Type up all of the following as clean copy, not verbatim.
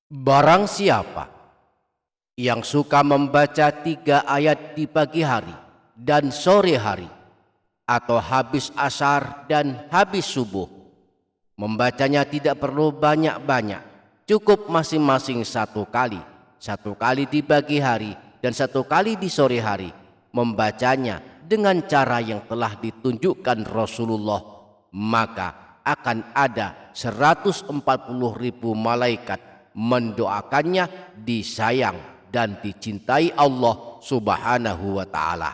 Barang siapa yang suka membaca 3 ayat di pagi hari dan sore hari, atau habis asar dan habis subuh, membacanya tidak perlu banyak-banyak, cukup masing-masing 1 kali. 1 kali di pagi hari dan 1 kali di sore hari, membacanya dengan cara yang telah ditunjukkan Rasulullah, maka akan ada 140.000 malaikat mendoakannya disayang dan dicintai Allah Subhanahu wa Ta'ala.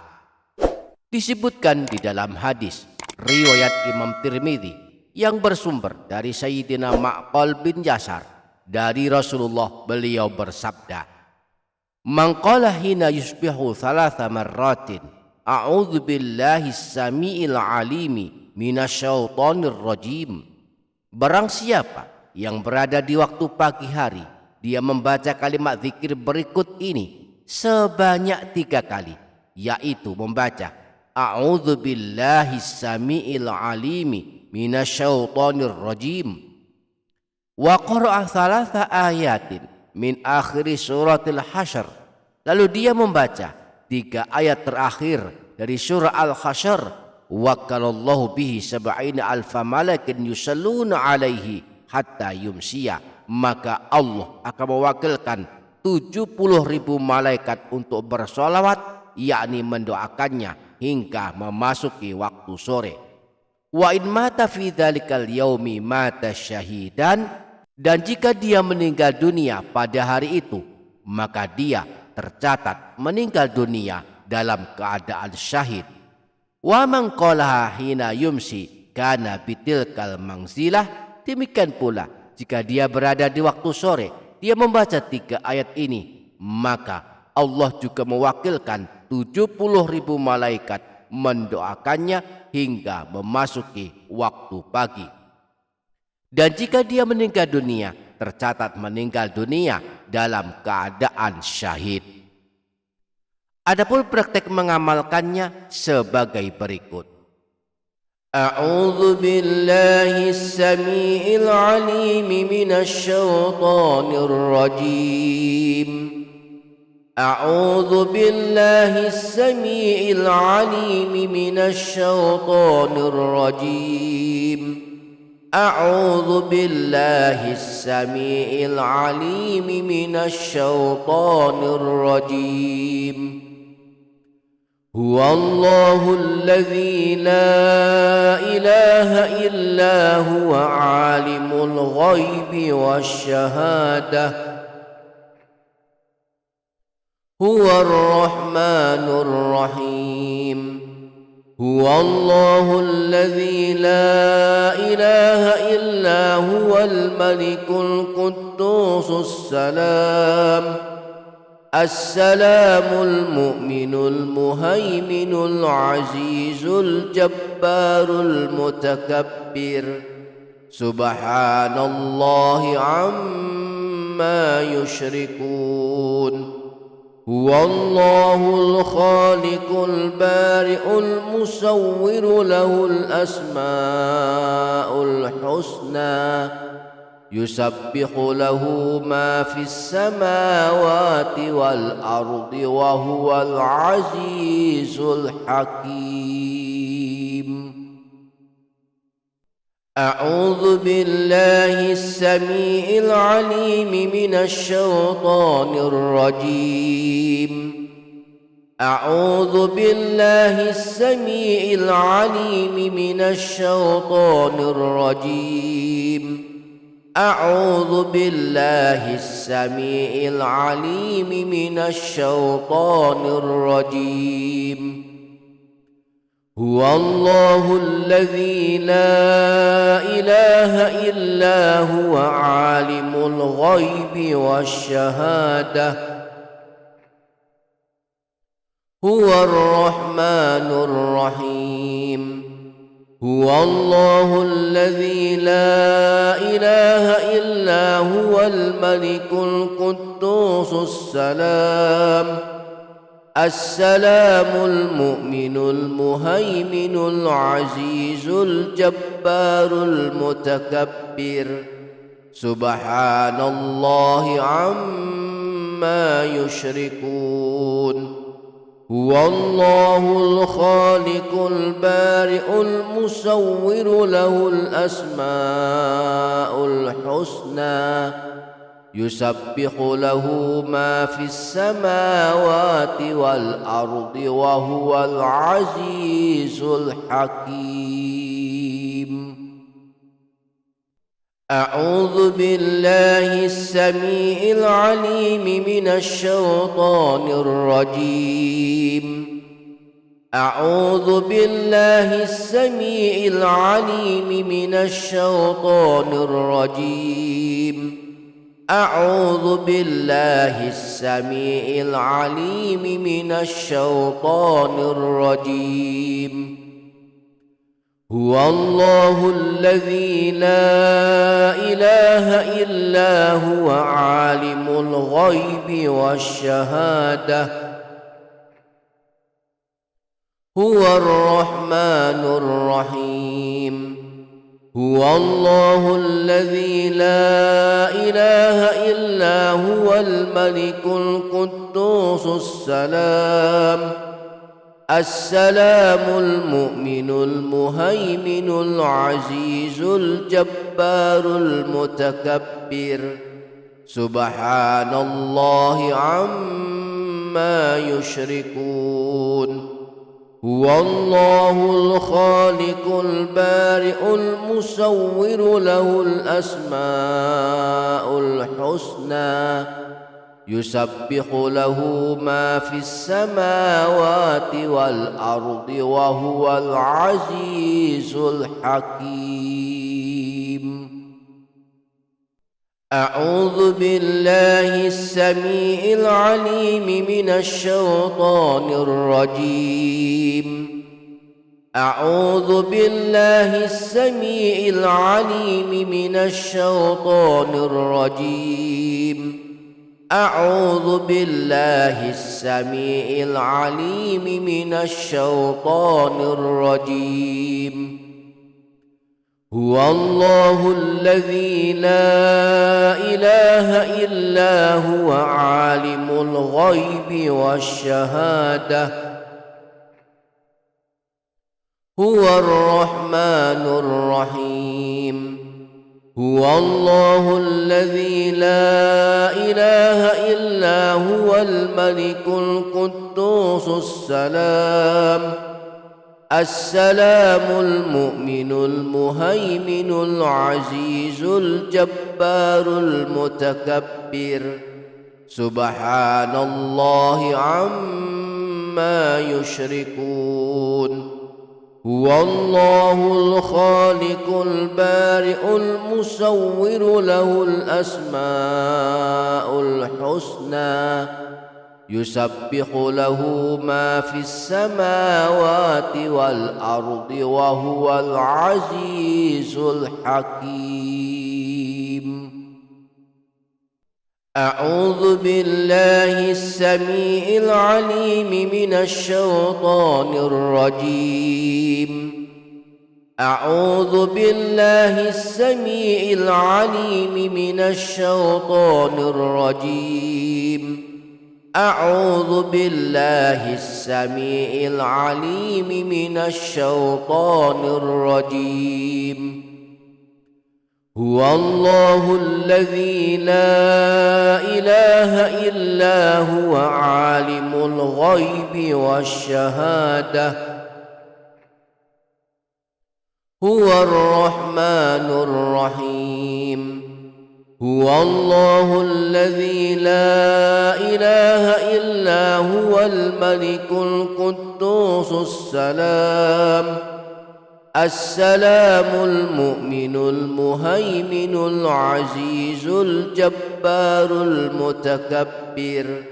Disebutkan di dalam hadis riwayat Imam Tirmidzi yang bersumber dari Sayyidina Ma'qal bin Yasar dari Rasulullah, beliau bersabda, "Man qala hina yusbihu 3 marratin, a'udzu billahi samiil alimi minasyaitonir rajim." Barang siapa yang berada di waktu pagi hari, dia membaca kalimat zikir berikut ini sebanyak 3 kali, yaitu membaca a'udzu billahi samiil alimi minasyaitonir rajim, wa qara'a 3 ayatin min akhir suratil hasyr, lalu dia membaca 3 ayat terakhir dari surah al-hasyr, wakalallahu bihi 70,000 malakin yusalluna alaihi hatta yumsiya, maka Allah akan mewakilkan 70.000 malaikat untuk bersolawat, yakni mendoakannya hingga memasuki waktu sore. Wa in mata fi dzalikal yaumi mata syahidan, dan jika dia meninggal dunia pada hari itu, maka dia tercatat meninggal dunia dalam keadaan syahid. Wa man qalaha hina yumsi kana bitilkal manzilah, demikian pula jika dia berada di waktu sore, dia membaca 3 ayat ini, maka Allah juga mewakilkan 70.000 malaikat mendoakannya hingga memasuki waktu pagi. Dan jika dia meninggal dunia, tercatat meninggal dunia dalam keadaan syahid. Adapun praktek mengamalkannya sebagai berikut. A'udzu billahi as-sami'il 'alim minasy syaithanir rajim. A'udzu billahi as-sami'il 'alim minasy syaithanir rajim. A'udzu billahi as-sami'il 'alim minasy syaithanir rajim. Huwallahul ladzi la ilaha illa huwa alimul ghaibi wasyahadah, huwar rahmanur rahim. Huwallahul ladzi la ilaha illa huwal malikul quddusus salam, Assalamul mu'minul muhaiminul azizul jabbarul mutakabbir, subhanallahi amma yushrikun. Huwallahul khaliqul bari'ul musawwiru lahul asma'ul husna, yusabbihu lahu ma fis samawati wal ardi wa huwal azizul hakim. A'udzu billahi as-sami'il 'alim minasy syaithanir rajim. A'udzu billahi as-sami'il 'alim minasy syaithanir rajim. A'udzu billahi as-sami'il 'alim minasy syaithanir rajim. Huwallahul ladzi la ilaha illa huwa alimul ghaibi wasyahadah, huwar rahmanur rahim. Huwallahul ladzi la ilaha illa huwal malikul quddusus salam, Assalamul mu'minul muhaiminul azizul jabbarul mutakabbir, سبحان الله عما يشركون هو الله الخالق البارئ المصور له الأسماء الحسنى يسبح له ما في السماوات والأرض وهو العزيز الحكيم. أعوذ بالله السميع العليم من الشيطان الرجيم. أعوذ بالله السميع العليم من الشيطان الرجيم. أعوذ بالله السميع العليم من الشيطان الرجيم. هو الله الذي لا إله إلا هو عالم الغيب والشهادة هو الرحمن الرحيم. هو الله الذي لا إله إلا هو الملك القدوس السلام المؤمن المهيمن العزيز الجبار المتكبر. سبحان الله عما يشركون هو الله الخالق البارئ المصور له الأسماء الحسنى يسبح له ما في السماوات والأرض وهو العزيز الحكيم. أعوذ بالله السميع العليم من الشيطان الرجيم. أعوذ بالله السميع العليم من الشيطان الرجيم. أعوذ بالله السميع العليم من الشيطان الرجيم. هو الله الذي لا إله إلا هو عالم الغيب والشهادة هو الرحمن الرحيم. هو الله الذي لا إله إلا هو الملك القدوس السلام المؤمن المهيمن العزيز الجبار المتكبر. سبحان الله عما يشركون هو الله الخالق البارئ المصور له الأسماء الحسنى يسبح له ما في السماوات والأرض وهو العزيز الحكيم. أعوذ بالله السميع العليم من الشيطان الرجيم. أعوذ بالله السميع العليم من الشيطان الرجيم. أعوذ بالله السميع العليم من الشيطان الرجيم. هو الله الذي لا إله إلا هو عالم الغيب والشهادة هو الرحمن الرحيم. هو الله الذي لا إله إلا هو الملك القدوس السلام المؤمن المهيمن العزيز الجبار المتكبر.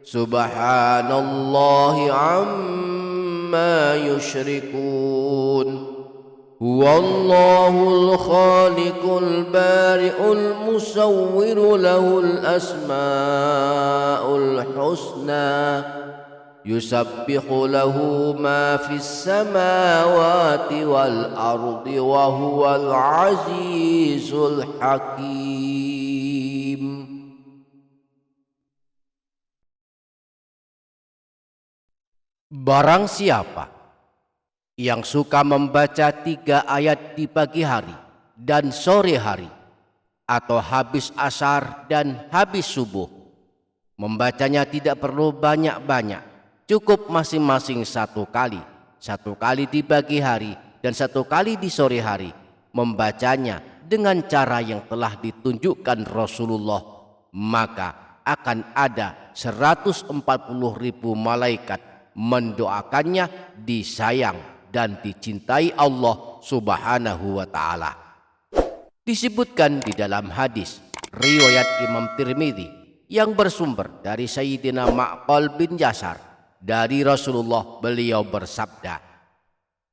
سبحان الله عما يشركون هو الله الخالق البارئ المصور له الأسماء الحسنى yusabbihu lahu ma fis samawati wal ardi wa huwal azizul hakim. Barang siapa yang suka membaca 3 ayat di pagi hari dan sore hari, atau habis asar dan habis subuh, membacanya tidak perlu banyak-banyak, cukup masing-masing 1 kali, 1 kali di pagi hari dan 1 kali di sore hari, membacanya dengan cara yang telah ditunjukkan Rasulullah, maka akan ada 140.000 malaikat mendoakannya disayang dan dicintai Allah Subhanahu wa ta'ala. Disebutkan di dalam hadis riwayat Imam Tirmidzi yang bersumber dari Sayyidina Ma'qal bin Yasar dari Rasulullah, beliau bersabda,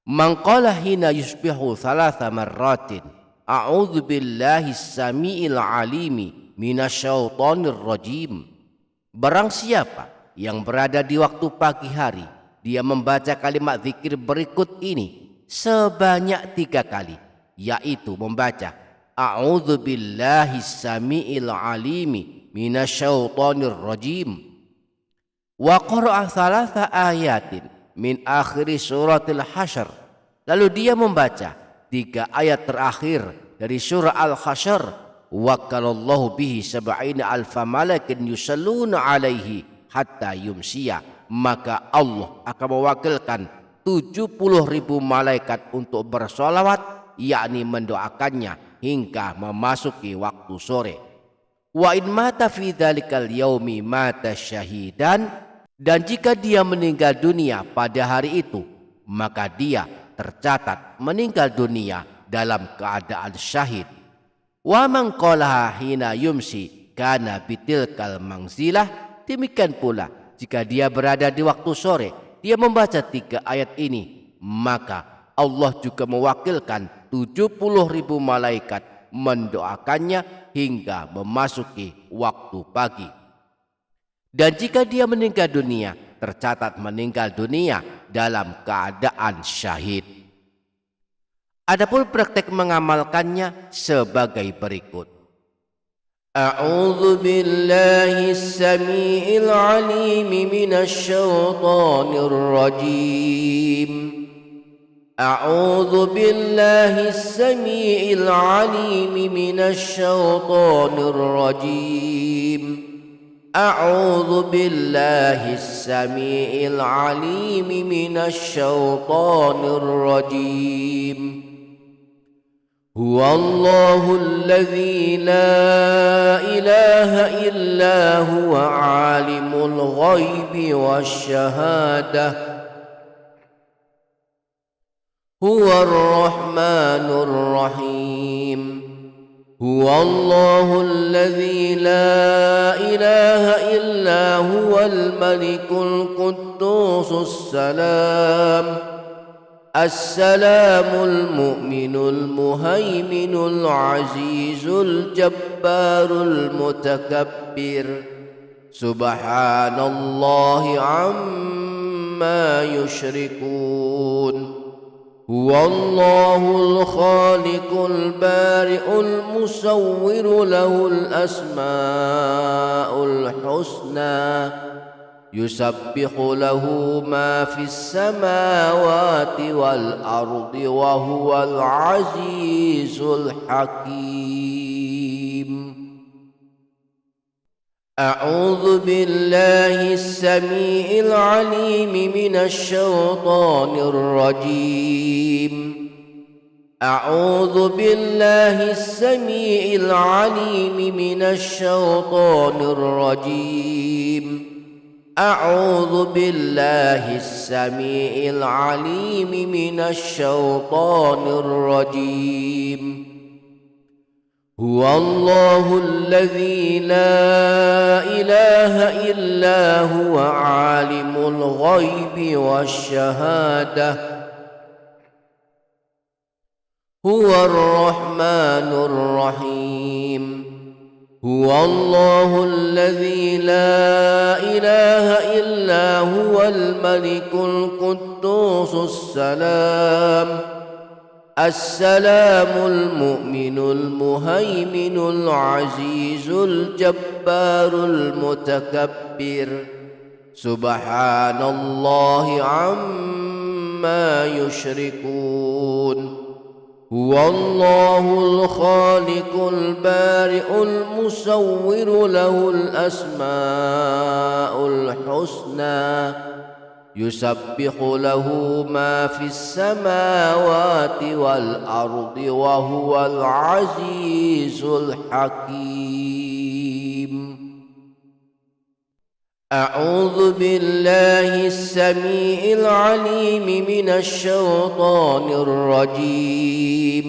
"Man qala hina yusbihu 3 marratin a'udzu billahis samiil alimi minasyaitonir rajim." Barang siapa yang berada di waktu pagi hari, dia membaca kalimat zikir berikut ini sebanyak 3 kali, yaitu membaca a'udzu billahis samiil alimi minasyaitonir rajim wa qara'a 3 ayatin min akhir suratil hasyr, lalu dia membaca 3 ayat terakhir dari surah al-hasyr, wakalallahu bihi 70 alfa malakin yusalluna alaihi hatta yumsiya, maka Allah akan mewakilkan 70.000 malaikat untuk bersolawat, yakni mendoakannya hingga memasuki waktu sore. Wa in mata fi dzalikal yaumi mata syahidan, dan jika dia meninggal dunia pada hari itu, maka dia tercatat meninggal dunia dalam keadaan syahid. Wa man qalaha hina yumsi kana bitilkal mangzilah, demikian pula jika dia berada di waktu sore, dia membaca 3 ayat ini, maka Allah juga mewakilkan 70.000 malaikat mendoakannya hingga memasuki waktu pagi. Dan jika dia meninggal dunia, tercatat meninggal dunia dalam keadaan syahid. Adapun praktek mengamalkannya sebagai berikut. A'udzu billahis samiil alim minasyaitonir rajim. A'udzu billahis samiil alim minasyaitonir rajim. A'udzu billahis samiil alim minasyaitonir rajim. Huwallahu alladzi la ilaha illa huwa alimul ghaibi wasyahadah. Huwar rahmanur rahim. Huwallahu alladzi la ilaha illa huwal malikul quddusus salam. Assalamul mu'minul muhaiminul azizul jabbarul mutakabbir. Subhanallahi amma yushrikun. Huwallahul khaliqul bari'ul musawwiru lahul asma'ul husna. Yusabbihu lahu ma fis samawati wal ardi wa huwal azizul hakim. A'udzu billahis samiil alim minasyaitonir rajim. A'udzu billahis samiil alim minasyaitonir rajim. A'udzu billahis samiil alim minasyaitonir rajim. Huwallahu alladzi la ilaha illa huwa alimul ghaibi wasyahadah. Huwar rahmanur rahim. Huwallahu alladzi la ilaha illa huwal الملك القدوس السلام السلام المؤمن المهيمن العزيز الجبار المتكبر سبحان الله عما يشركون هو الله الخالق البارئ المصور له الأسماء الحسنى يسبح له ما في السماوات والأرض وهو العزيز الحكيم. أعوذ بالله السميع العليم من الشيطان الرجيم.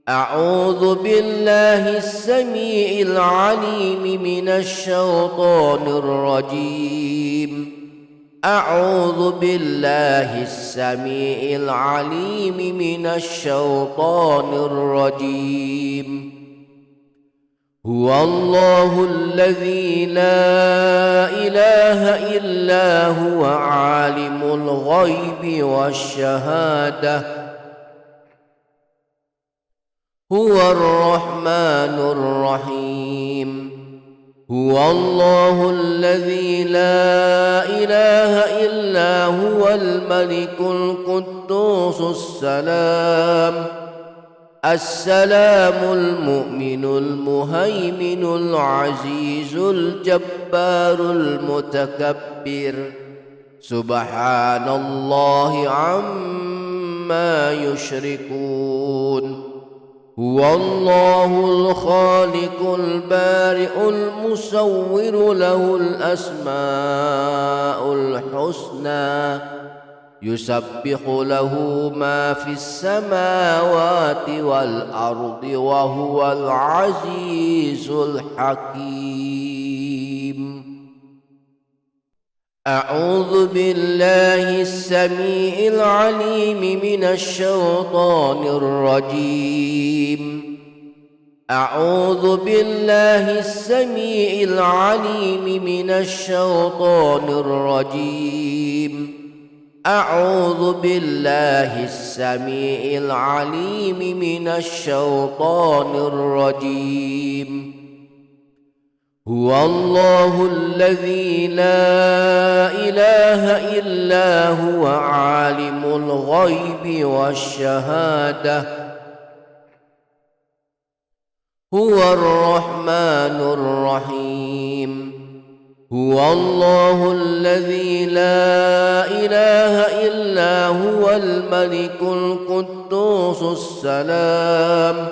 أعوذ بالله السميع العليم من الشيطان الرجيم. أعوذ بالله السميع العليم من الشيطان الرجيم. هو الله الذي لا إله إلا هو عالم الغيب والشهادة هو الرحمن الرحيم. هو الله الذي لا إله إلا هو الملك القدوس السلام السلام المؤمن المهيمن العزيز الجبار المتكبر سبحان الله عما يشركون هو الله الخالق البارئ المصور له الأسماء الحسنى يسبح له ما في السماوات والأرض وهو العزيز الحكيم. أعوذ بالله السميع العليم من الشيطان الرجيم. أعوذ بالله السميع العليم من الشيطان الرجيم. أعوذ بالله السميع العليم من الشيطان الرجيم. هو الله الذي لا إله إلا هو عالم الغيب والشهادة هو الرحمن الرحيم. هو الله الذي لا إله إلا هو الملك القدوس السلام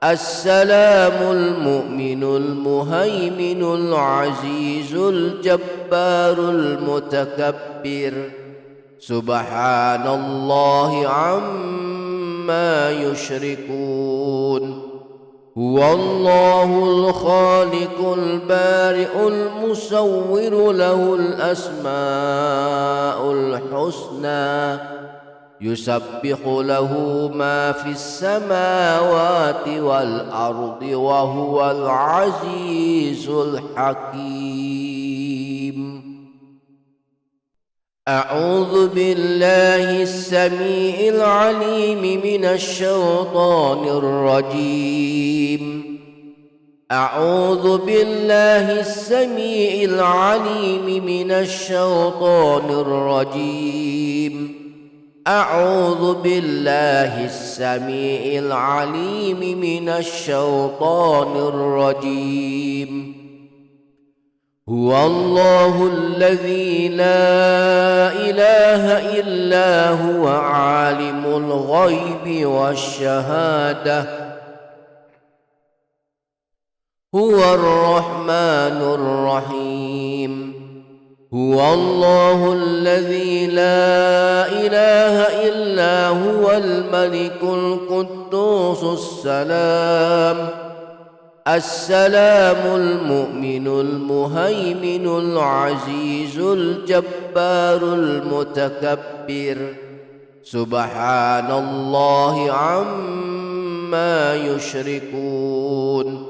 السلام المؤمن المهيمن العزيز الجبار المتكبر سبحان الله عما يشركون هو الله الخالق البارئ المصور له الأسماء الحسنى يسبح له ما في السماوات والأرض وهو العزيز الحكيم. أعوذ بالله السميع العليم من الشيطان الرجيم. أعوذ بالله السميع العليم من الشيطان الرجيم. أعوذ بالله السميع العليم من الشيطان الرجيم. هو الله الذي لا إله إلا هو عالم الغيب والشهادة هو الرحمن الرحيم. هو الله الذي لا إله إلا هو الملك القدوس السلام السلام المؤمن المهيمن العزيز الجبار المتكبر سبحان الله عما يشركون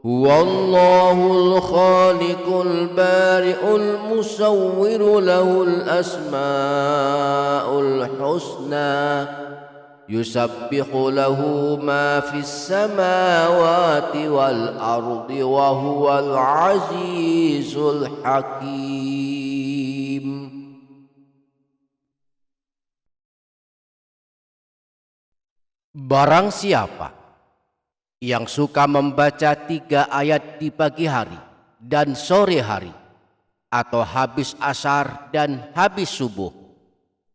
Huwallahul khaliqul bari'ul musawwiru lahul asma'ul husna yusabbihu lahu ma fis samawati wal ardi wa huwal azizul hakim. Barang siapa yang suka membaca 3 ayat di pagi hari dan sore hari, atau habis asar dan habis subuh,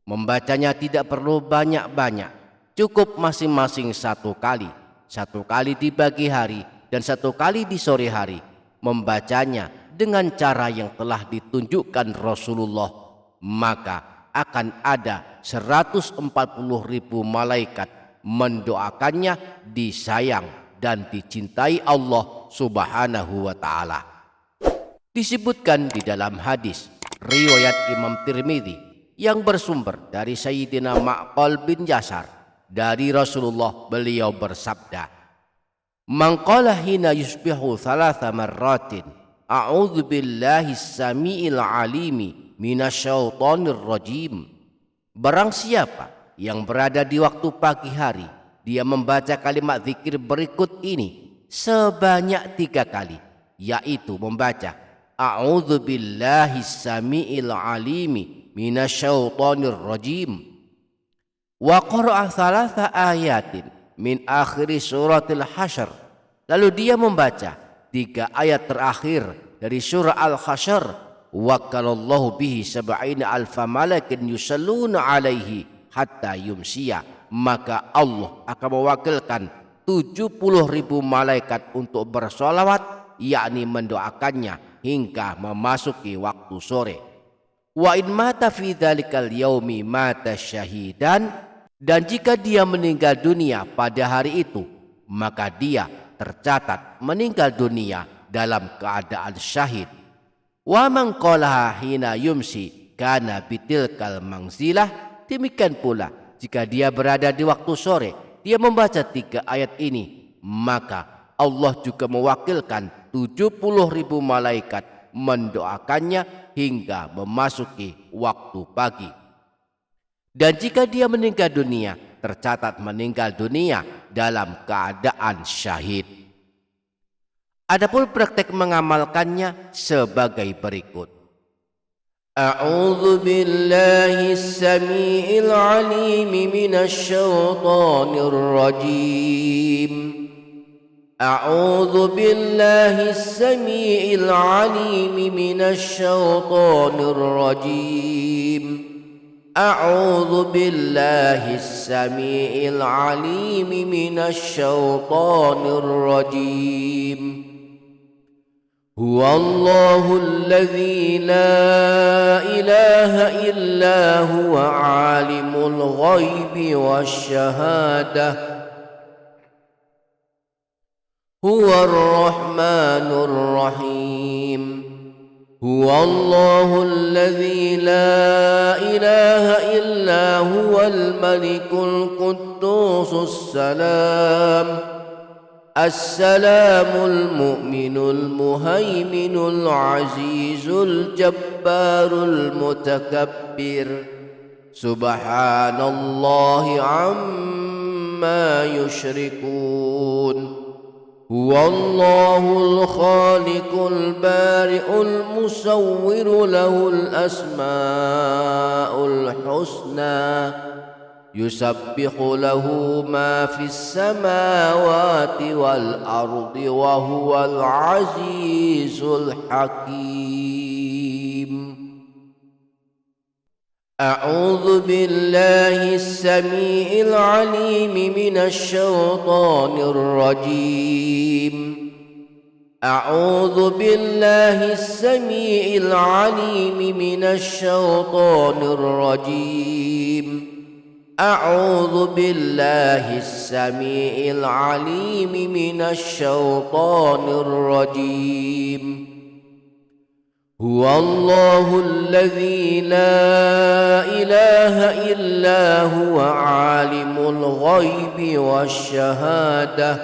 membacanya tidak perlu banyak-banyak, cukup masing-masing 1 kali, 1 kali di pagi hari dan 1 kali di sore hari, membacanya dengan cara yang telah ditunjukkan Rasulullah, maka akan ada 140.000 malaikat mendoakannya disayang dan dicintai Allah Subhanahu wa ta'ala. Disebutkan di dalam hadis riwayat Imam Tirmidzi yang bersumber dari Sayyidina Ma'qal bin Yasar dari Rasulullah, beliau bersabda, "Man qala hina yusbihu 3 marratin a'udzu billahi samiil alimi minasyaitonir rajim." Barang siapa yang berada di waktu pagi hari, dia membaca kalimat zikir berikut ini sebanyak 3 kali, yaitu membaca a'udzu billahi samiil alimi minasyaitonir rajim wa qara'a 3 ayatin min akhir suratil hasyr, lalu dia membaca 3 ayat terakhir dari surah al-hasyr, wakalallahu bihi 70 alfa malakin yusalluna alaihi hatta yumsiya, maka Allah akan mewakilkan 70.000 malaikat untuk bersolawat, yakni mendoakannya hingga memasuki waktu sore. Wa in mata fi dzalikal yaumi mata syahidan, dan jika dia meninggal dunia pada hari itu, maka dia tercatat meninggal dunia dalam keadaan syahid. Wa man qalaha hina yumsi kana bitilkal manzilah, demikian pula jika dia berada di waktu sore, dia membaca 3 ayat ini, maka Allah juga mewakilkan 70.000 malaikat mendoakannya hingga memasuki waktu pagi. Dan jika dia meninggal dunia, tercatat meninggal dunia dalam keadaan syahid. Adapun praktek mengamalkannya sebagai berikut. A'udzu billahi as-sami'il 'alim minasy-syaithanir rajim. A'udzu billahi as-sami'il 'alim minasy-syaithanir rajim. A'udzu billahi as-sami'il 'alim minasy-syaithanir rajim. Huwallahul ladzi la ilaha illa huwa alimul ghaibi wasyahadah huwar rahmanur rahim. Huwallahul ladzi la ilaha illa huwal malikul quddusus salam Assalamul mu'minul muhaiminul azizul jabbarul mutakabbir. Subhanallahi amma yushrikun. Huwallahul khaliqul bari'ul musawwiru lahul asma'ul husna yusabbihu lahu ma fis samawati wal ardi wa huwal azizul hakim. A'udzu billahi as-sami'il 'alim minasy syaithanir rajim. A'udzu billahi as-sami'il 'alim minasy syaithanir rajim. A'udzu billahi as-sami'il 'alim minasy syaithanir rajim. Huwallahul ladzi la ilaha illa huwa 'alimul ghaibi wasyahadah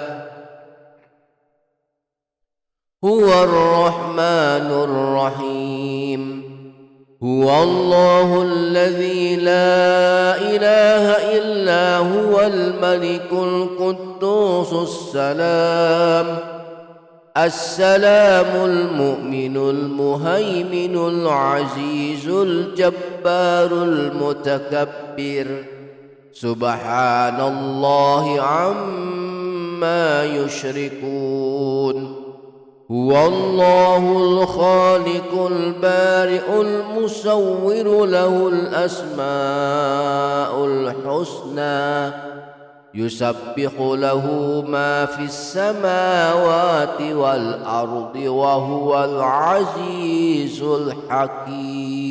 هو الرحمن الرحيم. هو الله الذي لا إله إلا هو الملك القدوس السلام المؤمن المهيمن العزيز الجبار المتكبر. سبحان الله عما يشركون. هو الله الخالق البارئ المصور له الأسماء الحسنى يسبح له ما في السماوات والأرض وهو العزيز الحكيم.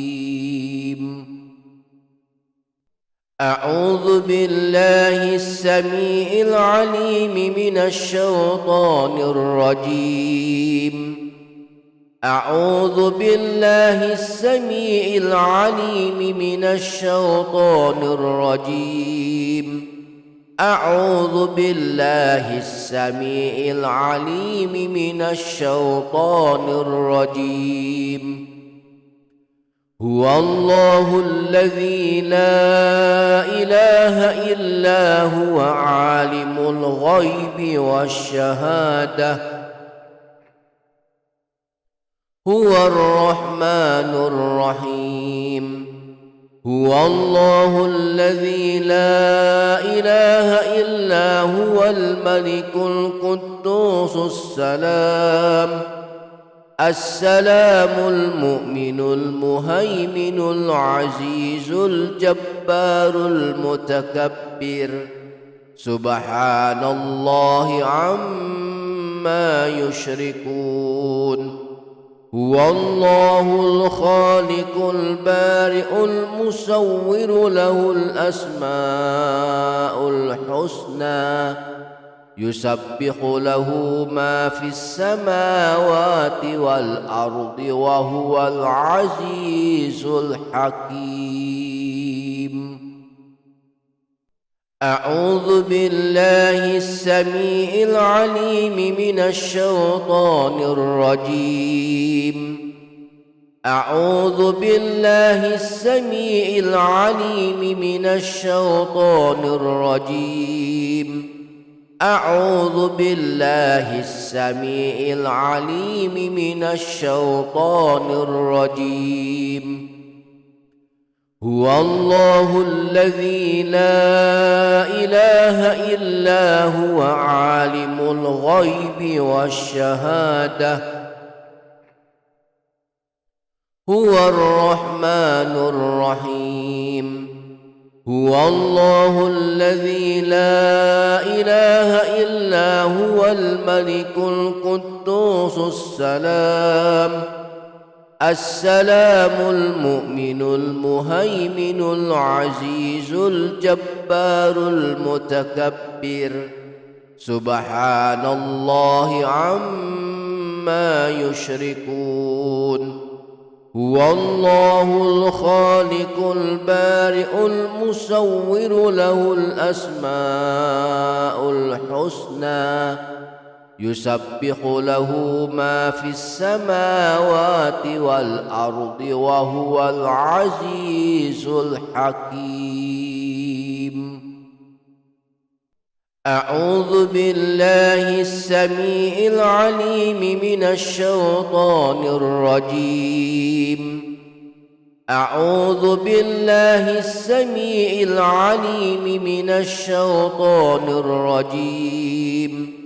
أعوذ بالله السميع العليم من الشيطان الرجيم. أعوذ بالله السميع العليم من الشيطان الرجيم. أعوذ بالله السميع العليم من الشيطان الرجيم. هو الله الذي لا إله إلا هو عالم الغيب والشهادة. هو الرحمن الرحيم. هو الله الذي لا إله إلا هو الملك القدوس السلام المؤمن المهيمن العزيز الجبار المتكبر. سبحان الله عما يشركون. هو الله الخالق البارئ المصور له الأسماء الحسنى يسبح له ما في السماوات والأرض وهو العزيز الحكيم. أعوذ بالله السميع العليم من الشيطان الرجيم. أعوذ بالله السميع العليم من الشيطان الرجيم. أعوذ بالله السميع العليم من الشيطان الرجيم. هو الله الذي لا إله إلا هو عالم الغيب والشهادة. هو الرحمن الرحيم. هو الله الذي لا إله إلا هو الملك القدوس السلام المؤمن المهيمن العزيز الجبار المتكبر. سبحان الله عما يشركون. هو الله الخالق البارئ المصور له الأسماء الحسنى يسبح له ما في السماوات والأرض وهو العزيز الحكيم. أعوذ بالله السميع العليم من الشيطان الرجيم. أعوذ بالله السميع العليم من الشيطان الرجيم.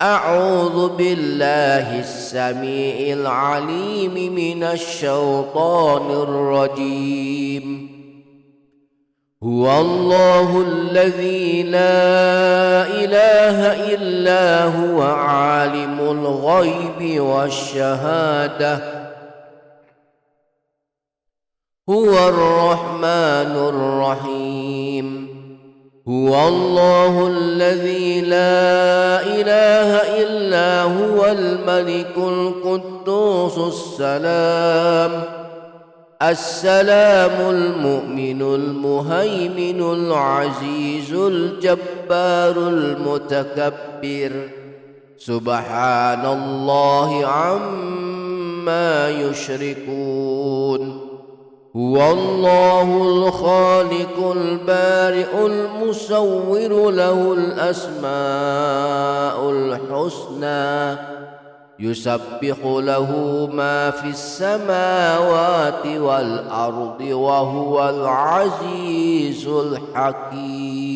أعوذ بالله السميع العليم من الشيطان الرجيم. هو الله الذي لا إله إلا هو عالم الغيب والشهادة. هو الرحمن الرحيم. هو الله الذي لا إله إلا هو الملك القدوس السلام المؤمن المهيمن العزيز الجبار المتكبر. Subhanallahi amma yushrikun. Huwallahul khaliqul bari'ul musawwiru lahul asma'ul husna. Yusabbihu lahu ma fis samawati wal ardi wa huwal azizul hakim.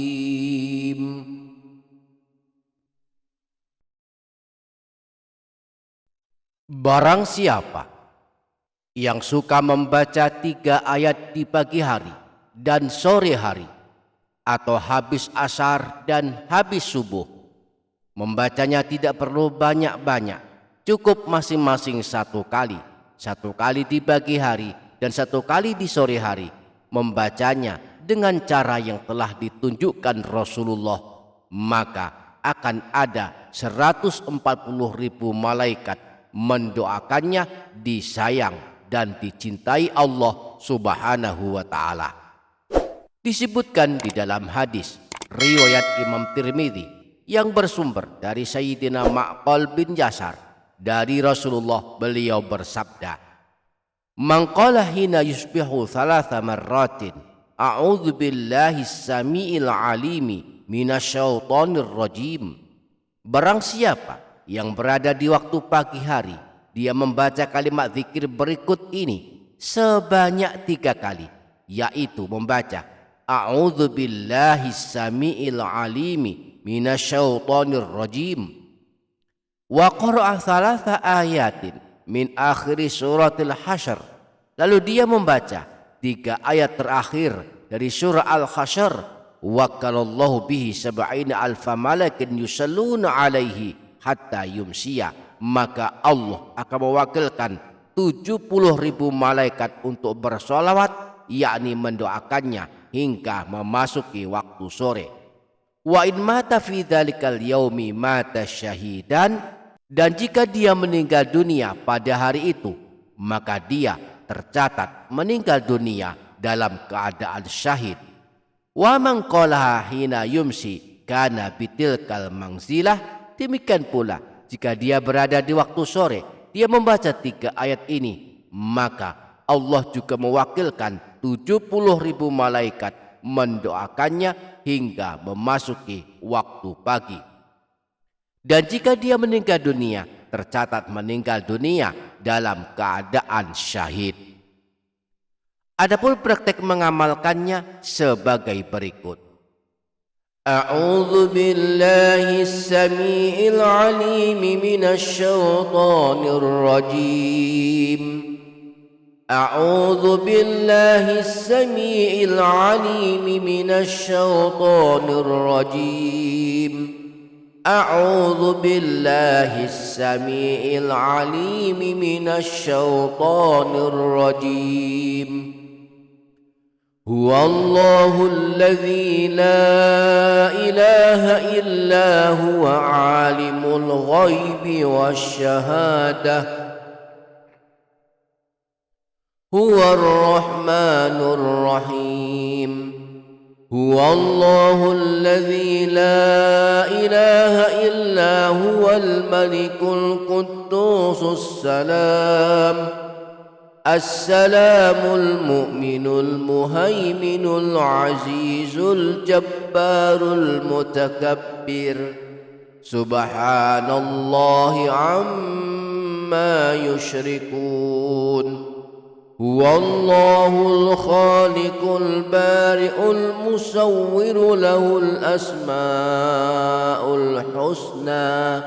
Barang siapa yang suka membaca 3 ayat di pagi hari dan sore hari, atau habis asar dan habis subuh, membacanya tidak perlu banyak-banyak, cukup masing-masing 1 kali. 1 kali di pagi hari dan 1 kali di sore hari. Membacanya dengan cara yang telah ditunjukkan Rasulullah, maka akan ada 140.000 malaikat mendoakannya, disayang dan dicintai Allah Subhanahu wa ta'ala. Disebutkan di dalam hadis riwayat Imam Tirmidzi yang bersumber dari Sayyidina Ma'qal bin Yasar, dari Rasulullah, beliau bersabda, "Man qala hina yusbihu 3 marratin, a'udzu billahi samiil alimi minasyaitonir rajim." Barang siapa yang berada di waktu pagi hari, dia membaca kalimat zikir berikut ini sebanyak 3 kali, yaitu membaca a'udzu billahi samiil alimi minasyaitonir rajim, wa qara'a 3 ayatin min akhir suratil Hasyr. Lalu dia membaca 3 ayat terakhir dari surah Al-Hasyr, wakalallahu bihi 70 alfa malakin yusalluna alaihi hatta yumsiya. Maka Allah akan mewakilkan 70.000 malaikat untuk bersolawat, yakni mendoakannya hingga memasuki waktu sore. Wa in mata fi dzalikal yaumi mata syahidan. Dan jika dia meninggal dunia pada hari itu, maka dia tercatat meninggal dunia dalam keadaan syahid. Wa man qalaha hina yumsi kana bitilkal manzilah. Demikian pula jika dia berada di waktu sore, dia membaca 3 ayat ini, maka Allah juga mewakilkan 70.000 malaikat mendoakannya hingga memasuki waktu pagi. Dan jika dia meninggal dunia, tercatat meninggal dunia dalam keadaan syahid. Adapun praktek mengamalkannya sebagai berikut. A'udzu billahis samiil alim minasyaitonir rajim. A'udzu billahis samiil alim minasyaitonir rajim. أعوذ بالله السميع العليم من الشيطان الرجيم هو الله الذي لا إله إلا هو عالم الغيب والشهادة هو الرحمن الرحيم هو الله الذي لا إله إلا هو الملك القدوس السلام المؤمن المهيمن العزيز الجبار المتكبر سبحان الله عما يشركون هو الله الخالق البارئ المصور له الأسماء الحسنى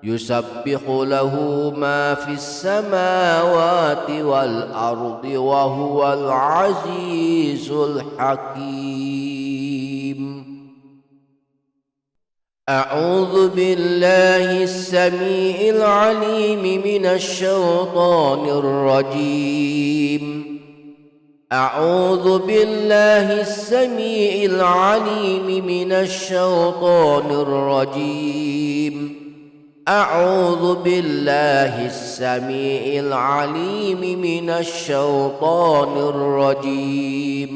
يسبح له ما في السماوات والأرض وهو العزيز الحكيم. أعوذ بالله السميع العليم من الشيطان الرجيم. أعوذ بالله السميع العليم من الشيطان الرجيم. أعوذ بالله السميع العليم من الشيطان الرجيم.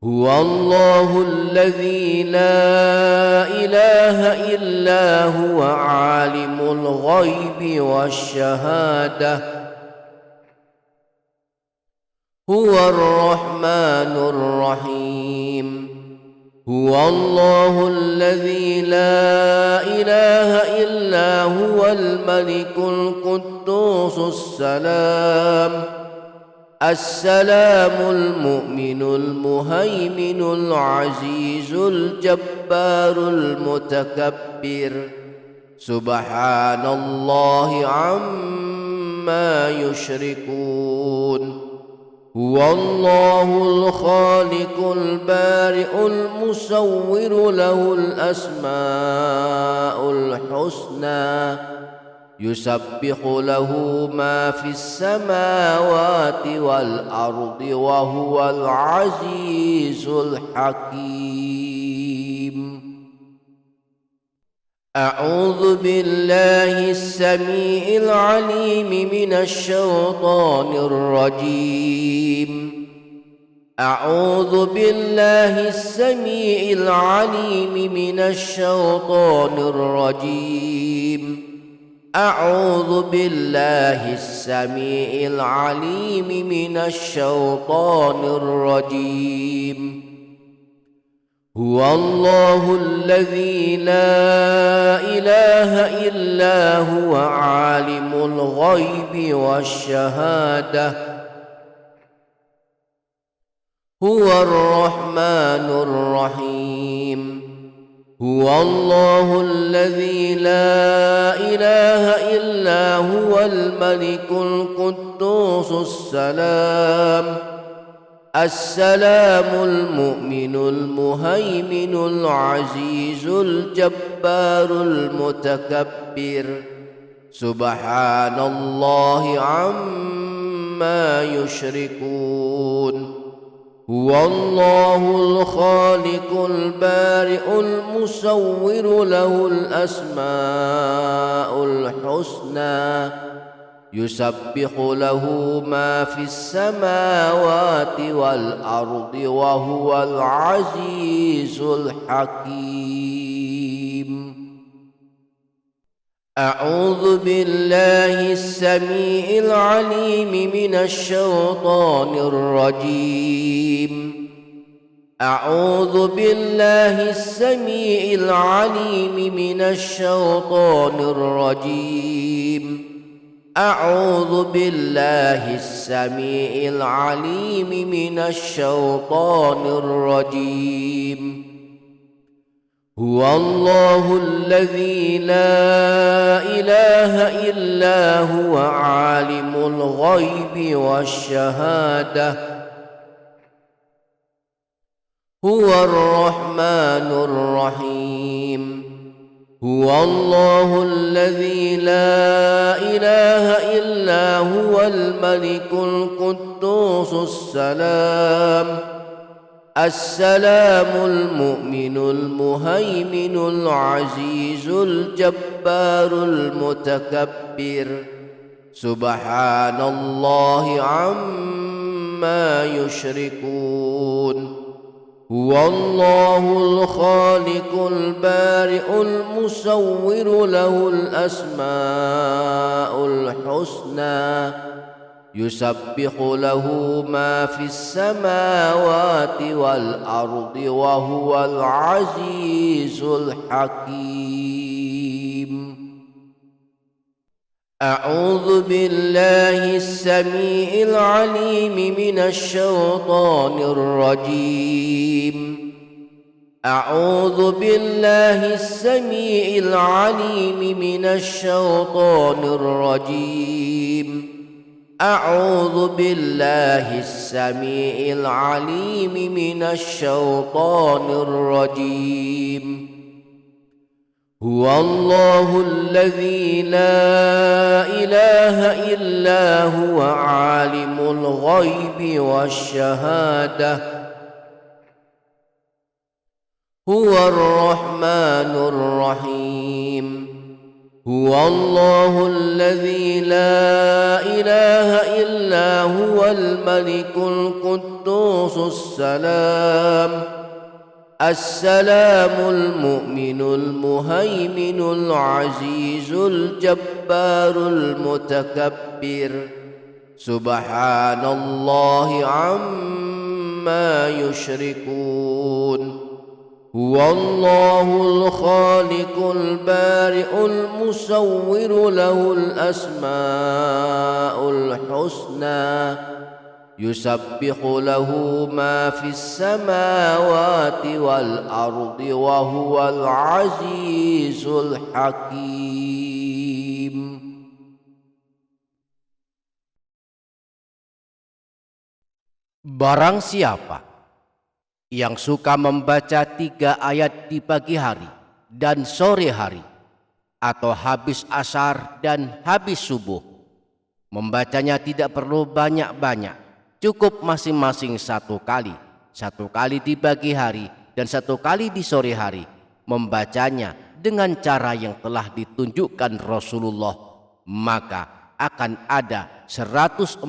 هو الله الذي لا إله إلا هو عالم الغيب والشهادة هو الرحمن الرحيم هو الله الذي لا إله إلا هو الملك القدوس السلام المؤمن المهيمن العزيز الجبار المتكبر سبحان الله عما يشركون هو الله الخالق البارئ المصور له الأسماء الحسنى يسبح له ما في السماوات والأرض وهو العزيز الحكيم. أعوذ بالله السميع العليم من الشيطان الرجيم. أعوذ بالله السميع العليم من الشيطان الرجيم. أعوذ بالله السميع العليم من الشيطان الرجيم. هو الله الذي لا إله إلا هو عالم الغيب والشهادة هو الرحمن الرحيم. هو الله الذي لا إله إلا هو الملك القدوس السلام المؤمن المهيمن العزيز الجبار المتكبر سبحان الله عما يشركون هو الله الخالق البارئ المصور له الأسماء الحسنى يسبح له ما في السماوات والأرض وهو العزيز الحكيم. أعوذ بالله السميع العليم من الشيطان الرجيم. أعوذ بالله السميع العليم من الشيطان الرجيم. أعوذ بالله السميع العليم من الشيطان الرجيم. هو الله الذي لا إله إلا هو عالم الغيب والشهادة هو الرحمن الرحيم. هو الله الذي لا إله إلا هو الملك القدوس السلام المؤمن المهيمن العزيز الجبار المتكبر سبحان الله عما يشركون هو الله الخالق البارئ المصور له الأسماء الحسنى يسبح له ما في السماوات والأرض وهو العزيز الحكيم. أعوذ بالله السميع العليم من الشيطان الرجيم. أعوذ بالله السميع العليم من الشيطان الرجيم. أعوذ بالله السميع العليم من الشيطان الرجيم. هو الله الذي لا إله إلا هو عالم الغيب والشهادة هو الرحمن الرحيم. هو الله الذي لا إله إلا هو الملك القدوس السلام المؤمن المهيمن العزيز الجبار المتكبر سبحان الله عما يشركون هو الله الخالق البارئ المصور له الأسماء الحسنى يسبح له ما في السماوات والأرض وهو العزيز الحكيم. Barang siapa yang suka membaca 3 ayat di pagi hari dan sore hari, atau habis asar dan habis subuh, membacanya tidak perlu banyak-banyak, cukup masing-masing 1 kali, 1 kali di pagi hari dan 1 kali di sore hari, membacanya dengan cara yang telah ditunjukkan Rasulullah, maka akan ada 140.000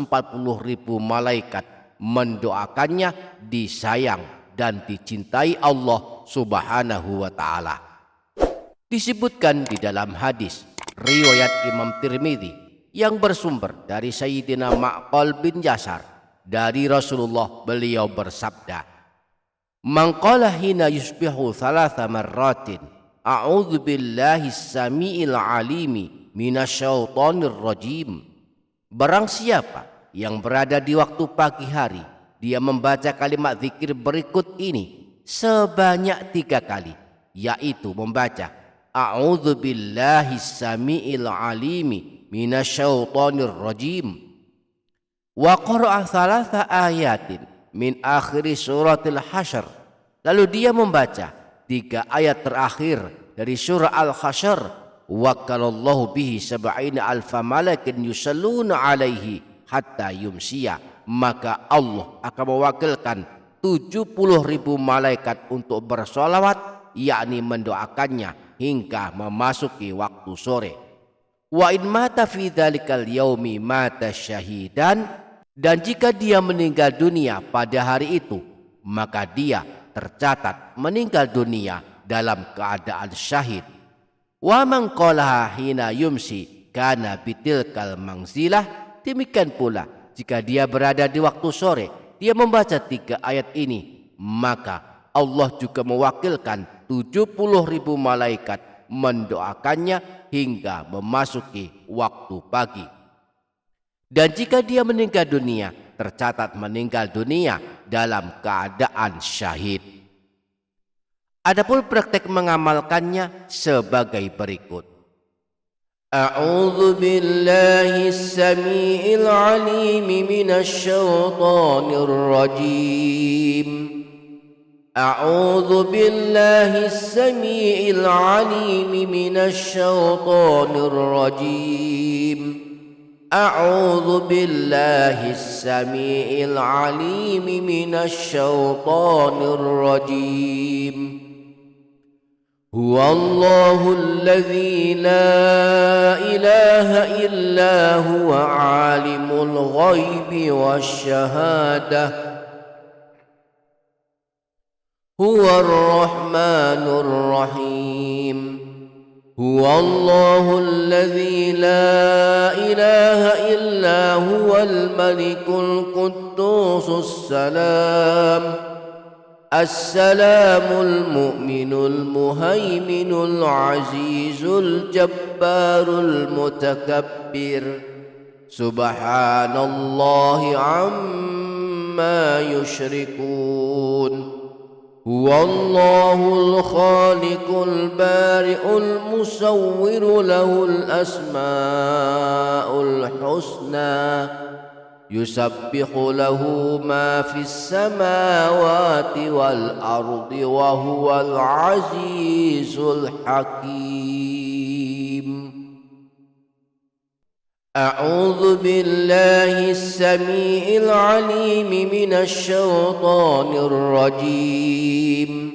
malaikat mendoakannya disayang dan dicintai Allah Subhanahu wa Ta'ala. Disebutkan di dalam hadis riwayat Imam Tirmidzi yang bersumber dari Sayyidina Ma'qal bin Yasar dari Rasulullah, beliau bersabda, "Man qala hina yusbihu 3 marratin a'udzu billahi samiil alimi minasyaitonir rajim." Barang siapa yang berada di waktu pagi hari, dia membaca kalimat zikir berikut ini sebanyak 3 kali, yaitu membaca a'udzu billahi samiil alimi minasyaitonir rajim wa qara'a 3 ayatin min akhir suratil hasyr, lalu dia membaca 3 ayat terakhir dari surah al-hasyr, wakalallahu bihi 70 alfa malakin yusalluna alaihi hatta yumsiya, maka Allah akan mewakilkan 70.000 malaikat untuk bersolawat, yakni mendoakannya hingga memasuki waktu sore. Wa in mata fi dzalikal yaumi mata syahidan, dan jika dia meninggal dunia pada hari itu, maka dia tercatat meninggal dunia dalam keadaan syahid. Wa man qalaha hina yumsi kana bitilkal manzilah, demikian pula jika dia berada di waktu sore, dia membaca 3 ayat ini, maka Allah juga mewakilkan 70.000 malaikat mendoakannya hingga memasuki waktu pagi. Dan jika dia meninggal dunia, tercatat meninggal dunia dalam keadaan syahid. Adapun praktek mengamalkannya sebagai berikut. أعوذ بالله السميع العليم من الشيطان الرجيم أعوذ بالله السميع العليم من الشيطان الرجيم أعوذ بالله السميع العليم من الشيطان الرجيم هو الله الذي لا إله إلا هو عالم الغيب والشهادة هو الرحمن الرحيم هو الله الذي لا إله إلا هو الملك القدوس السلام المؤمن المهيمن العزيز الجبار المتكبر سبحان الله عما يشركون هو الله الخالق البارئ المصور له الأسماء الحسنى يسبح له ما في السماوات والأرض وهو العزيز الحكيم. أعوذ بالله السميع العليم من الشيطان الرجيم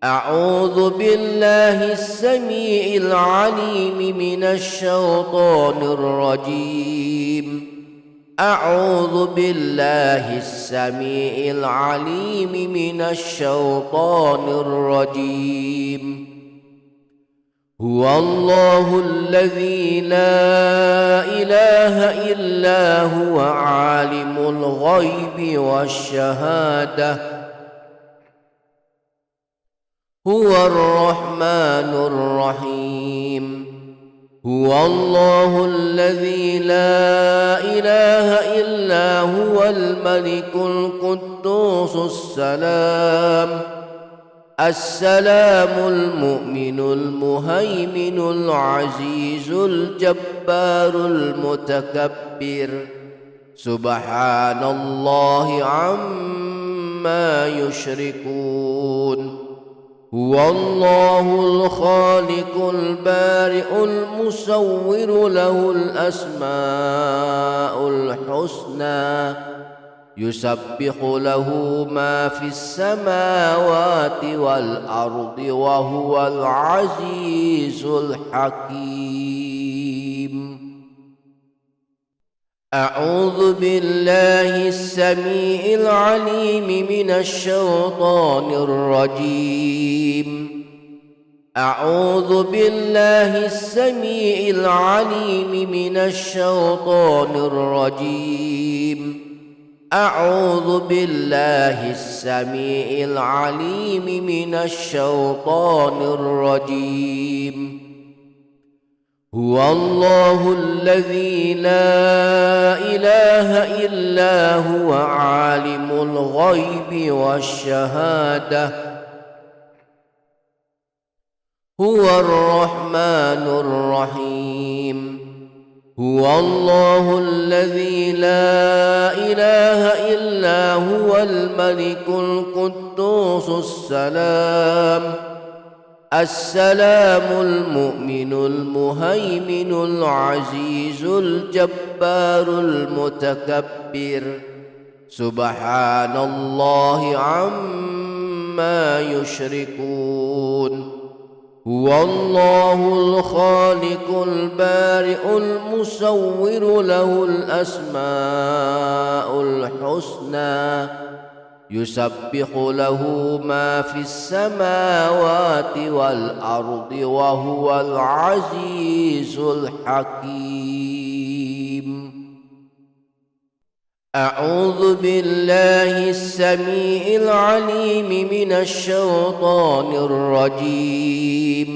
أعوذ بالله السميع العليم من الشيطان الرجيم أعوذ بالله السميع العليم من الشيطان الرجيم. هو الله الذي لا إله إلا هو عالم الغيب والشهادة. هو الرحمن الرحيم. هو الله الذي لا إله إلا هو الملك القدوس السلام المؤمن المهيمن العزيز الجبار المتكبر. سبحان الله عما يشركون. هو الله الخالق البارئ المصور له الأسماء الحسنى. يسبح له ما في السماوات والأرض وهو العزيز الحكيم. أعوذ بالله السميع العليم من الشيطان الرجيم. أعوذ بالله السميع العليم من الشيطان الرجيم. أعوذ بالله السميع العليم من الشيطان الرجيم. هو الله الذي لا إله إلا هو عالم الغيب والشهادة. هو الرحمن الرحيم. هو الله الذي لا إله إلا هو الملك القدوس السلام المؤمن المهيمن العزيز الجبار المتكبر. سبحان الله عما يشركون. هو الله الخالق البارئ المصور له الأسماء الحسنى. يسبح له ما في السماوات والأرض وهو العزيز الحكيم. أعوذ بالله السميع العليم من الشيطان الرجيم.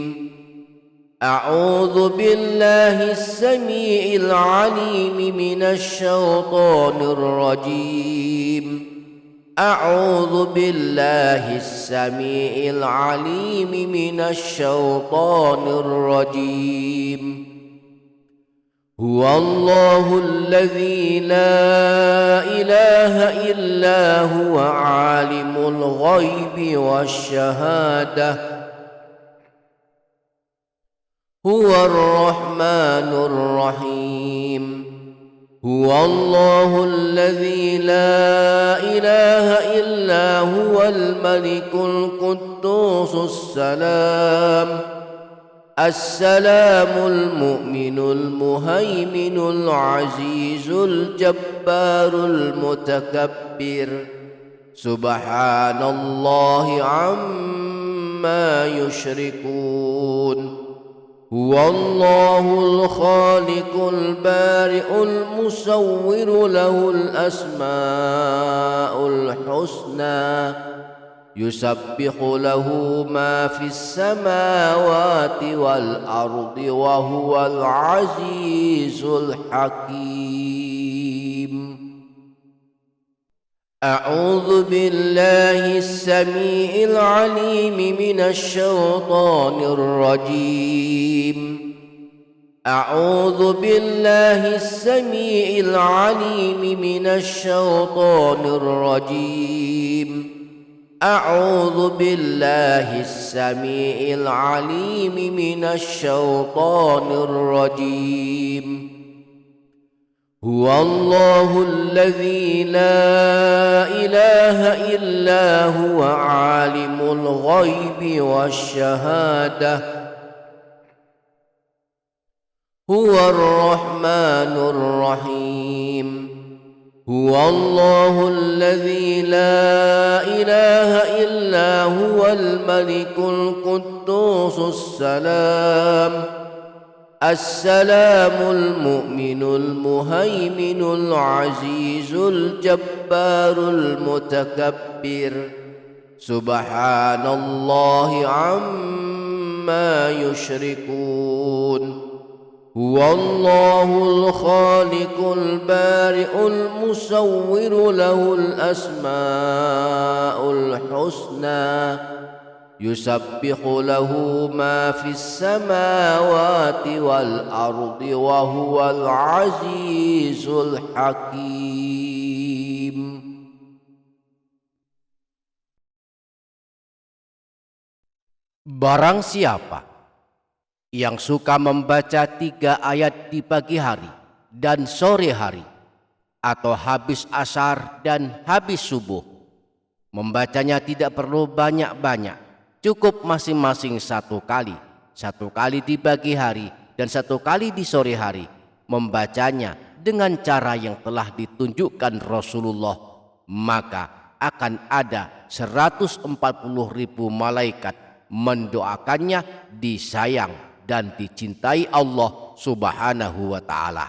أعوذ بالله السميع العليم من الشيطان الرجيم. أعوذ بالله السميع العليم من الشيطان الرجيم. هو الله الذي لا إله إلا هو عالم الغيب والشهادة. هو الرحمن الرحيم. هو الله الذي لا إله إلا هو الملك القدوس السلام المؤمن المهيمن العزيز الجبار المتكبر. سبحان الله عما يشركون. هو الله الخالق البارئ المصور له الأسماء الحسنى. يسبح له ما في السماوات والأرض وهو العزيز الحكيم. أعوذ بالله السميع العليم من الشيطان الرجيم. أعوذ بالله السميع العليم من الشيطان الرجيم. أعوذ بالله السميع العليم من الشيطان الرجيم. هو الله الذي لا إله إلا هو عالم الغيب والشهادة. هو الرحمن الرحيم. هو الله الذي لا إله إلا هو الملك القدوس السلام المؤمن المهيمن العزيز الجبار المتكبر سبحان الله عما يشركون هو الله الخالق البارئ المصور له الأسماء الحسنى يسبح له ما في السماوات والأرض وهو العزيز الحكيم. Barang siapa yang suka membaca 3 ayat di pagi hari dan sore hari, atau habis asar dan habis subuh, membacanya tidak perlu banyak-banyak, cukup masing-masing 1 kali, 1 kali di pagi hari dan 1 kali di sore hari, membacanya dengan cara yang telah ditunjukkan Rasulullah, maka akan ada 140.000 malaikat mendoakannya disayang dan dicintai Allah Subhanahu wa ta'ala.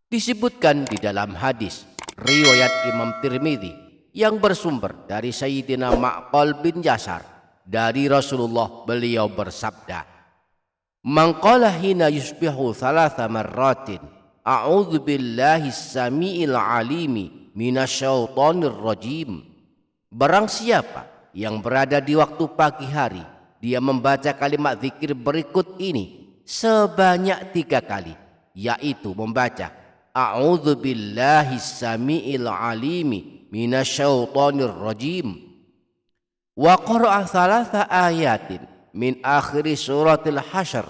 Disebutkan di dalam hadis riwayat Imam Tirmidzi yang bersumber dari Sayyidina Ma'qal bin Yasar dari Rasulullah, beliau bersabda, "Man qala hina yusbihu 3 marratin a'udzu billahis samiil alimi minasyaitonir rajim." Barang siapa yang berada di waktu pagi hari, dia membaca kalimat zikir berikut ini sebanyak 3 kali, yaitu membaca a'udzu billahis samiil alimi minasyaitonir rajim wa qara'a 3 ayatin min akhir suratil hasyr,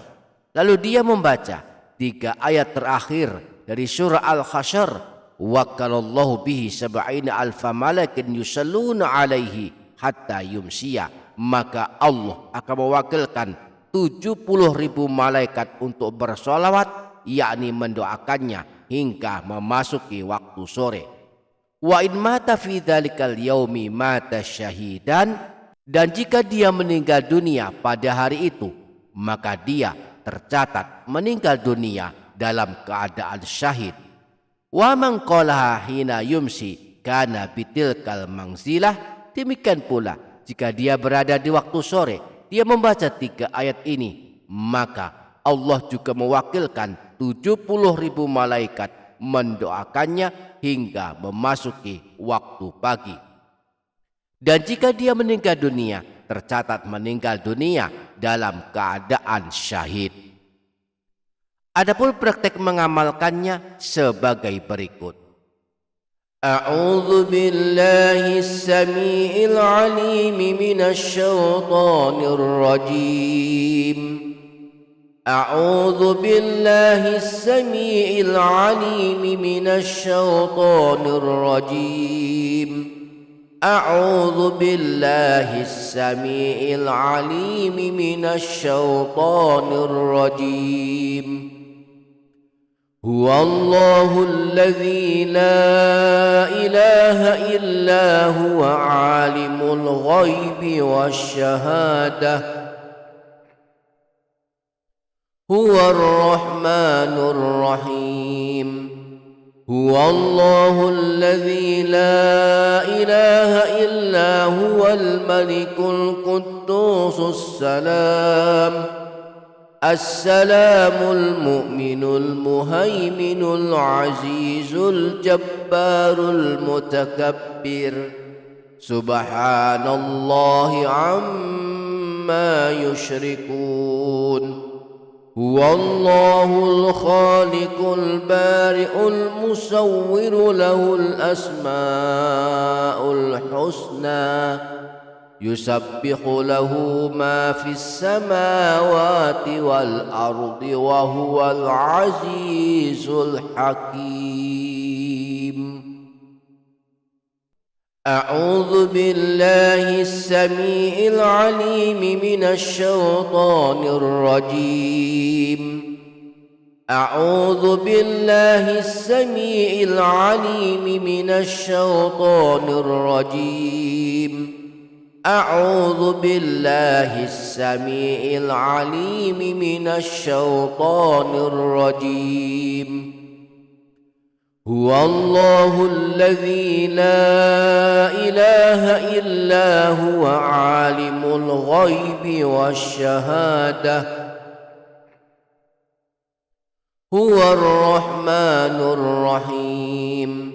lalu dia membaca 3 ayat terakhir dari surah al-hasyr, wakalallahu bihi 70 alfa malakin yusalluna alaihi hatta yumsiya, maka Allah akan mewakilkan 70.000 malaikat untuk bersolawat, yakni mendoakannya hingga memasuki waktu sore. Wa in mata fi dzalikal yaumi mata syahidan, dan jika dia meninggal dunia pada hari itu, maka dia tercatat meninggal dunia dalam keadaan syahid. Wa man qalaha hina yumsi kana bitilkal mangzilah, demikian pula jika dia berada di waktu sore, dia membaca 3 ayat ini, maka Allah juga mewakilkan 70.000 malaikat mendoakannya hingga memasuki waktu pagi. Dan jika dia meninggal dunia, tercatat meninggal dunia dalam keadaan syahid. Adapun praktek mengamalkannya sebagai berikut. A'udzu billahis samiil alim minasyaitonir rajim. A'udzu billahis samiil alim minasyaitonir rajim. A'udzu billahis samiil alim minasyaitonir rajim. Huwallahul ladzi la ilaha illa huwa alimul ghaibi wasyahadah huwar rahmanur rahim. Huwallahul ladzi la ilaha illa huwal malikul quddusus salam السلام المؤمن المهيمن العزيز الجبار المتكبر سبحان الله عما يشركون هو الله الخالق البارئ المصور له الأسماء الحسنى يسبح له ما في السماوات والأرض وهو العزيز الحكيم. أعوذ بالله السميع العليم من الشيطان الرجيم. أعوذ بالله السميع العليم من الشيطان الرجيم. أعوذ بالله السميع العليم من الشيطان الرجيم. هو الله الذي لا إله إلا هو عالم الغيب والشهادة. هو الرحمن الرحيم.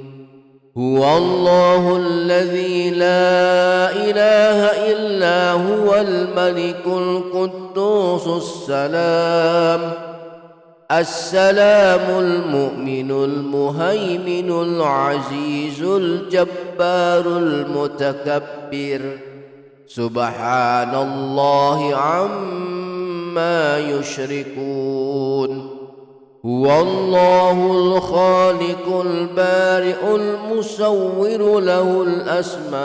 هو الله الذي لا إله إلا هو الملك القدوس السلام المؤمن المهيمن العزيز الجبار المتكبر. سبحان الله عما يشركون. هو الله الخالق البارئ المصور له الأسماء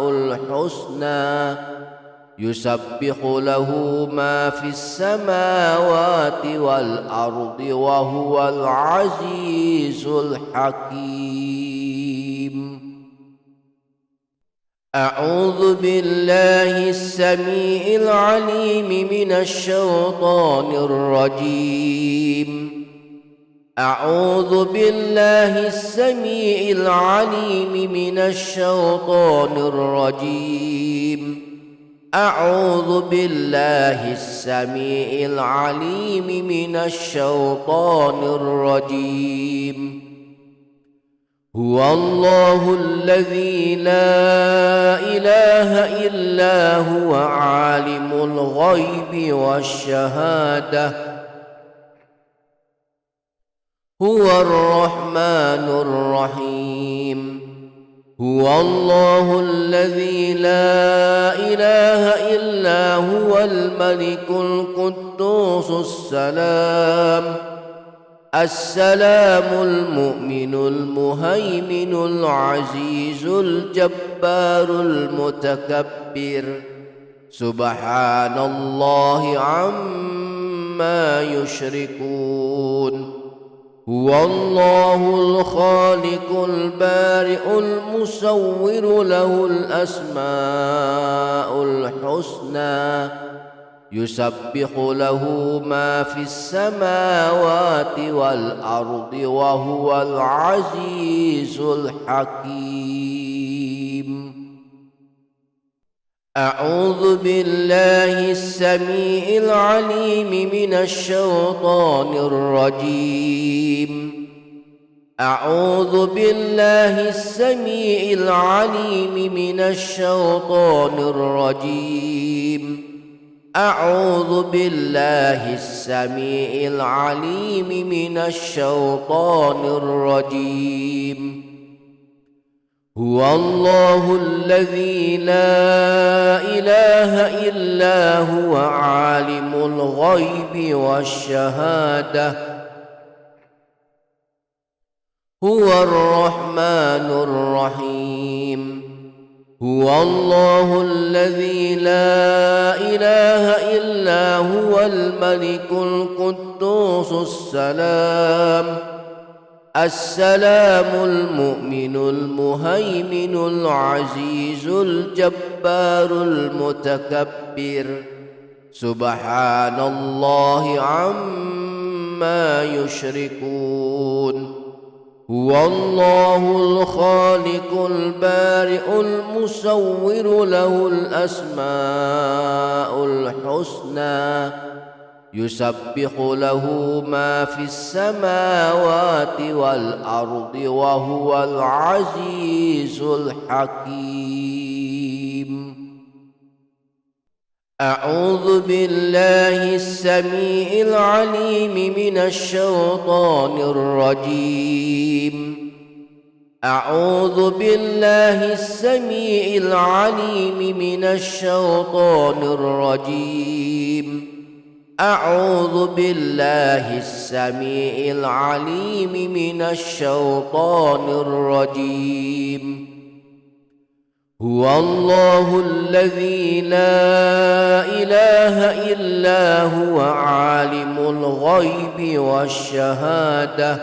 الحسنى. يسبح له ما في السماوات والأرض وهو العزيز الحكيم. أعوذ بالله السميع العليم من الشيطان الرجيم. أعوذ بالله السميع العليم من الشيطان الرجيم. أعوذ بالله السميع العليم من الشيطان الرجيم. هو الله الذي لا إله إلا هو عالم الغيب والشهادة. هو الرحمن الرحيم. هو الله الذي لا إله إلا هو الملك القدوس السلام المؤمن المهيمن العزيز الجبار المتكبر. سبحان الله عما يشركون. هو الله الخالق البارئ المصور له الأسماء الحسنى. يسبح له ما في السماوات والأرض وهو العزيز الحكيم. أعوذ بالله السميع العليم من الشيطان الرجيم. أعوذ بالله السميع العليم من الشيطان الرجيم. أعوذ بالله السميع العليم من الشيطان الرجيم. هو الله الذي لا إله إلا هو عالم الغيب والشهادة. هو الرحمن الرحيم. هو الله الذي لا إله إلا هو الملك القدوس السلام المؤمن المهيمن العزيز الجبار المتكبر. سبحان الله عما يشركون. هو الله الخالق البارئ المصور له الأسماء الحسنى. يسبح له ما في السماوات والأرض وهو العزيز الحكيم. أعوذ بالله السميع العليم من الشيطان الرجيم. أعوذ بالله السميع العليم من الشيطان الرجيم. أعوذ بالله السميع العليم من الشيطان الرجيم. هو الله الذي لا إله إلا هو عالم الغيب والشهادة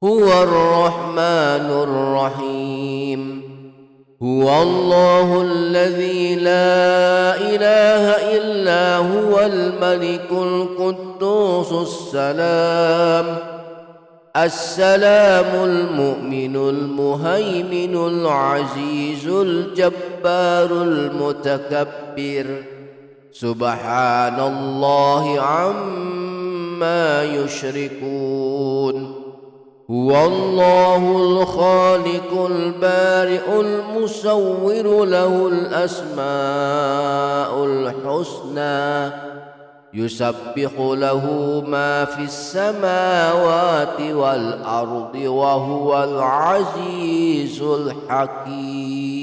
هو الرحمن الرحيم هو الله الذي لا إله إلا هو الملك القدوس السلام المؤمن المهيمن العزيز الجبار المتكبر سبحان الله عما يشركون هو الله الخالق البارئ المصور له الأسماء الحسنى يسبح له ما في السماوات والأرض وهو العزيز الحكيم.